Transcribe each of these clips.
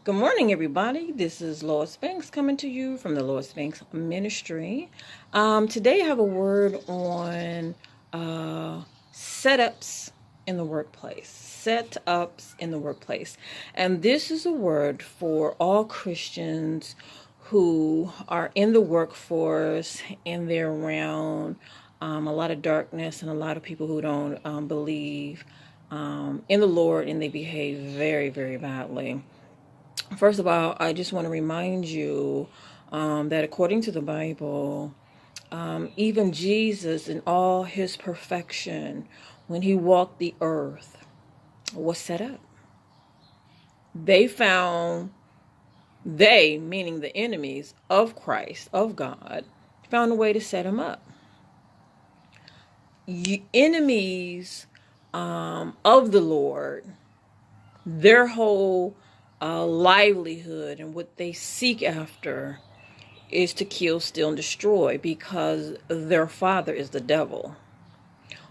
Good morning, everybody. This is Lois Banks coming to you from the Lois Banks Ministry. Today, I have a word on setups in the workplace. Setups in the workplace. And this is a word for all Christians who are in the workforce and they're around a lot of darkness and a lot of people who don't believe in the Lord and they behave very, very badly. First of all, I just want to remind you that according to the Bible, even Jesus in all his perfection, when he walked the earth, was set up. They found, meaning the enemies of Christ, of God, found a way to set him up. Enemies of the Lord, their whole livelihood and what they seek after is to kill, steal, and destroy because their father is the devil.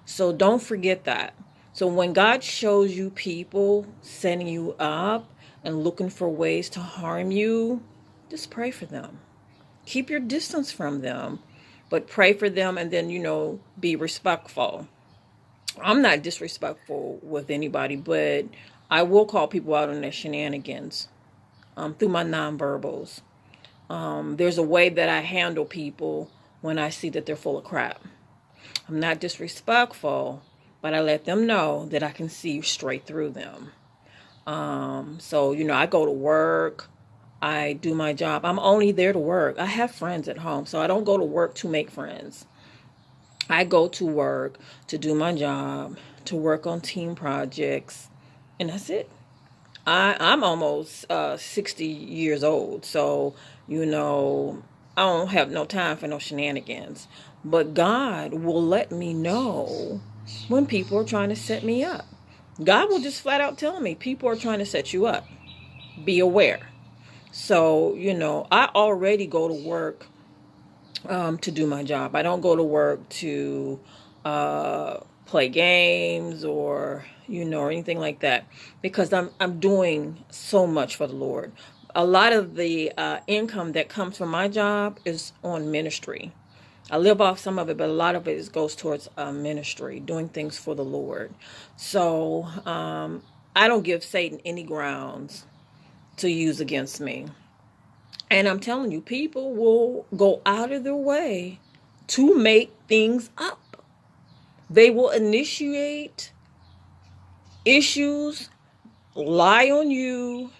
So don't forget that. So when God shows you people setting you up and looking for ways to harm you, just pray for them. Keep your distance from them, but pray for them and then, be respectful. I'm not disrespectful with anybody, but I will call people out on their shenanigans through my nonverbals. There's a way that I handle people when I see that they're full of crap. I'm not disrespectful, but I let them know that I can see straight through them. So, I go to work. I do my job. I'm only there to work. I have friends at home, so I don't go to work to make friends. I go to work to do my job, to work on team projects, and that's it. I'm almost 60 years old, so, I don't have no time for no shenanigans. But God will let me know when people are trying to set me up. God will just flat out tell me people are trying to set you up. Be aware. So, I already go to work to do my job. I don't go to work to play games or or anything like that because I'm doing so much for the Lord. A lot of the income that comes from my job is on ministry. I live off some of it, but a lot of it goes towards ministry, doing things for the Lord. So I don't give Satan any grounds to use against me. And I'm telling you, people will go out of their way to make things up. They will initiate issues, lie on you,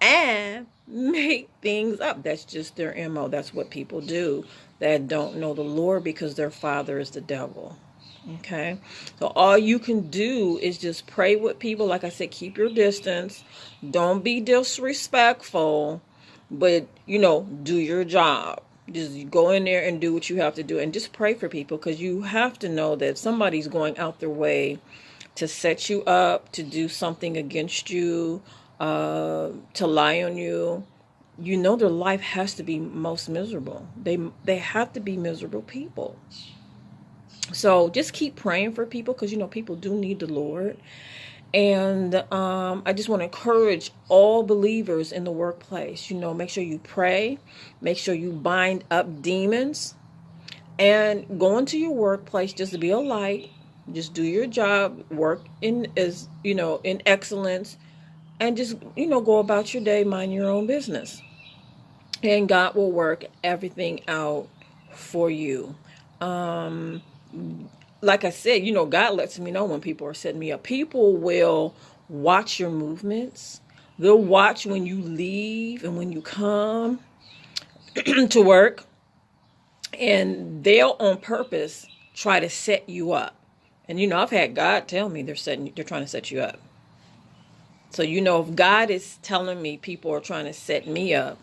and make things up. That's just their MO. That's what people do that don't know the Lord because their father is the devil. Okay? So all you can do is just pray with people. Like I said, keep your distance. Don't be disrespectful. But, do your job. Just go in there and do what you have to do. And just pray for people because you have to know that if somebody's going out their way to set you up, to do something against you, to lie on you, their life has to be most miserable. They have to be miserable people. So just keep praying for people because, people do need the Lord. And I just want to encourage all believers in the workplace, make sure you pray, make sure you bind up demons, and go into your workplace just to be a light, just do your job, work in excellence, and just, go about your day, mind your own business. And God will work everything out for you. Like I said, God lets me know when people are setting me up. People will watch your movements. They'll watch when you leave and when you come to work. And they'll on purpose try to set you up. And I've had God tell me they're trying to set you up. So if God is telling me people are trying to set me up,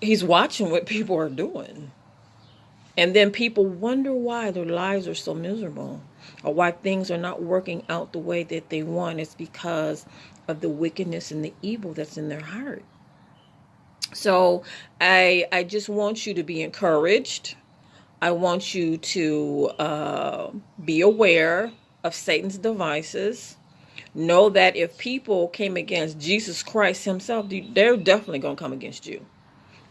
he's watching what people are doing. And then people wonder why their lives are so miserable or why things are not working out the way that they want. It's because of the wickedness and the evil that's in their heart. So I just want you to be encouraged. I want you to be aware of Satan's devices. Know that if people came against Jesus Christ himself, they're definitely going to come against you.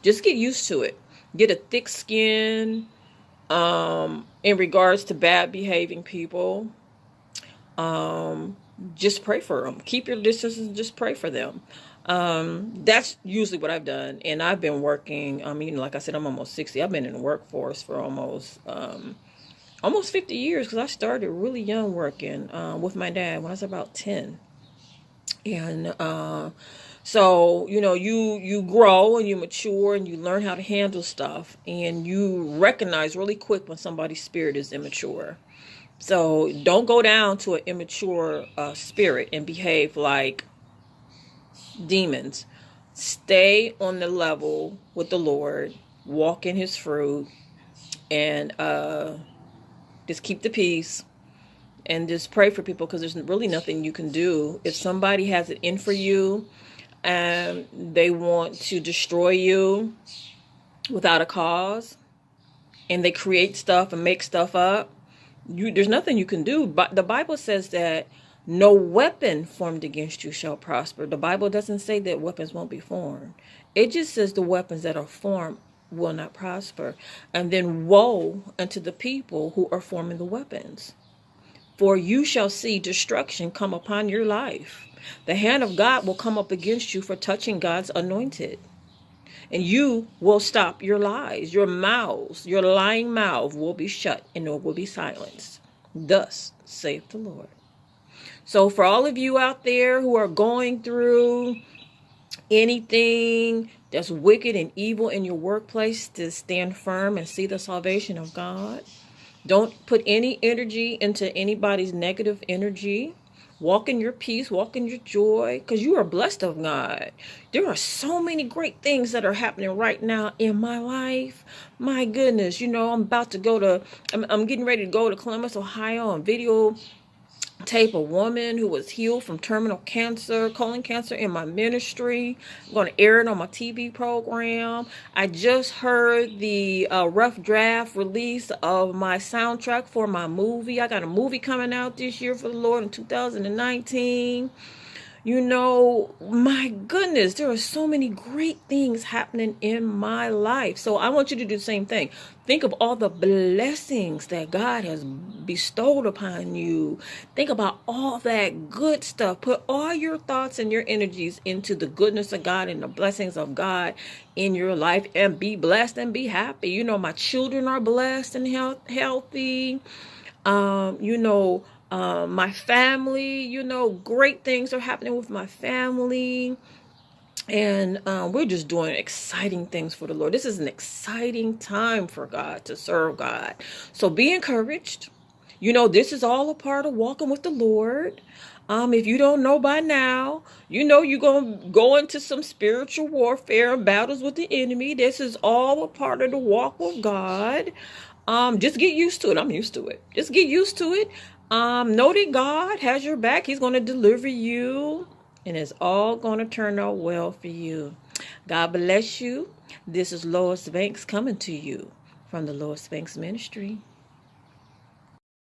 Just get used to it. Get a thick skin in regards to bad behaving people. Just pray for them. Keep your distance and just pray for them. That's usually what I've done. And I've been working, like I said, I'm almost 60. I've been in the workforce for almost 50 years, because I started really young working with my dad when I was about 10. And so, you grow and you mature and you learn how to handle stuff, and you recognize really quick when somebody's spirit is immature. So don't go down to an immature spirit and behave like demons. Stay on the level with the Lord, walk in his fruit, and just keep the peace. And just pray for people, because there's really nothing you can do. If somebody has it in for you and they want to destroy you without a cause, and they create stuff and make stuff up, there's nothing you can do. But the Bible says that no weapon formed against you shall prosper. The Bible doesn't say that weapons won't be formed. It just says the weapons that are formed will not prosper. And then woe unto the people who are forming the weapons. For you shall see destruction come upon your life. The hand of God will come up against you for touching God's anointed. And you will stop your lies. Your mouths, your lying mouth will be shut, and it will be silenced. Thus saith the Lord. So for all of you out there who are going through anything that's wicked and evil in your workplace, to stand firm and see the salvation of God. Don't put any energy into anybody's negative energy. Walk in your peace, walk in your joy, because you are blessed of God. There are so many great things that are happening right now in my life. My goodness, I'm getting ready to go to Columbus, Ohio, on video tape a woman who was healed from terminal cancer, colon cancer, in my ministry. I'm going to air it on my TV program. I just heard the rough draft release of my soundtrack for my movie. I got a movie coming out this year for the Lord in 2019. My goodness, there are so many great things happening in my life. So I want you to do the same thing. Think of all the blessings that God has bestowed upon you. Think about all that good stuff. Put all your thoughts and your energies into the goodness of God and the blessings of God in your life, and be blessed and be happy. My children are blessed and healthy. My family, great things are happening with my family. And we're just doing exciting things for the Lord. This is an exciting time for God, to serve God. So be encouraged. This is all a part of walking with the Lord. If you don't know by now, you're going to go into some spiritual warfare and battles with the enemy. This is all a part of the walk with God. Just get used to it. I'm used to it. Just get used to it. Know that God has your back. He's going to deliver you, and it's all going to turn out well for you. God bless you. This is Lois Banks coming to you from the Lois Banks Ministry.